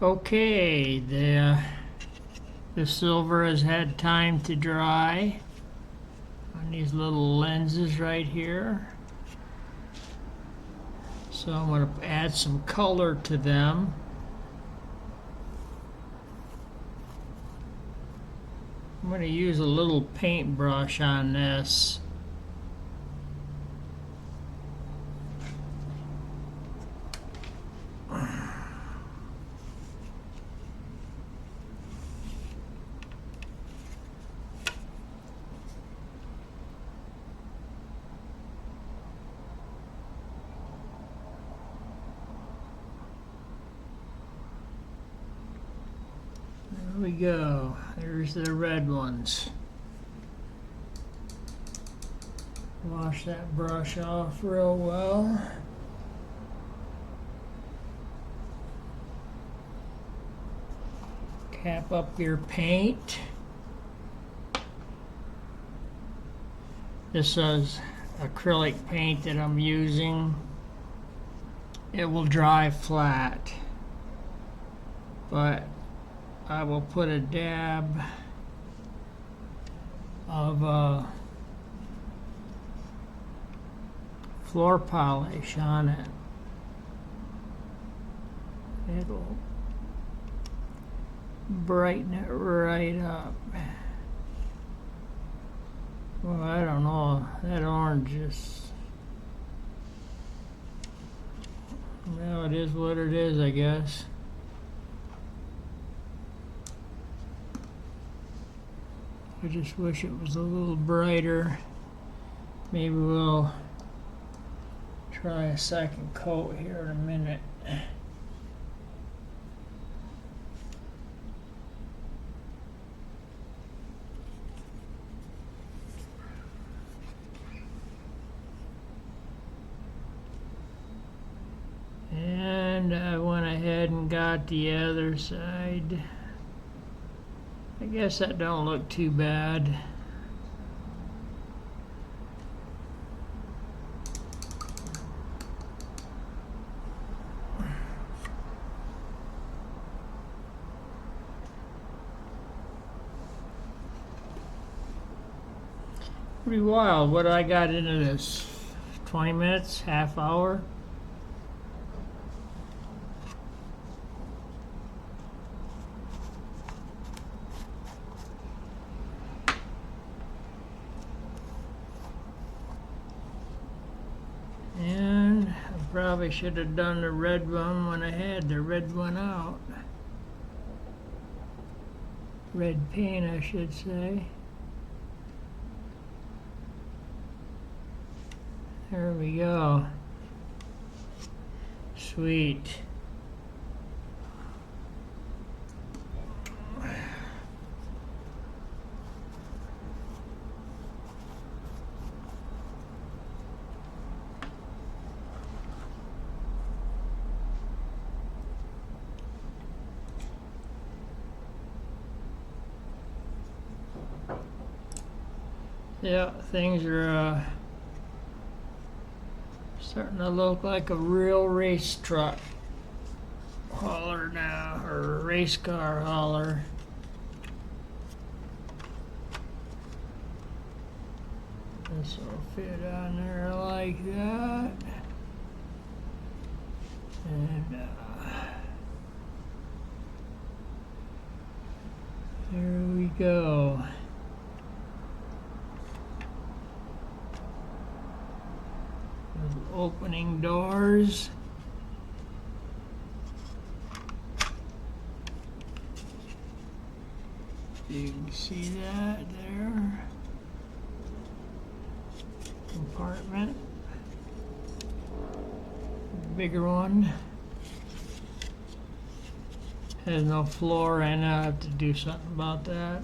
Okay, the silver has had time to dry on these little lenses right here. So I'm going to add some color to them. I'm going to use a little paintbrush on this. There we go. There's the red ones. Wash that brush off real well. Cap up your paint. This is acrylic paint that I'm using. It will dry flat, but I will put a dab of floor polish on it. It'll brighten it right up. Well, I don't know, that orange is, well, it is what it is, I guess. I just wish it was a little brighter. Maybe we'll try a second coat here in a minute. And I went ahead and got the other side. I guess that don't look too bad. Pretty wild what I got into this. 20 minutes, half hour. And I probably should have done the red one when I had the red one out. Red paint, I should say. There we go. Sweet. Yeah, things are starting to look like a real race truck hauler now, or a race car hauler. This will fit on there like that. And there we go. Opening doors. You can see that there. Compartment. Bigger one. Has no floor in it. I have to do something about that.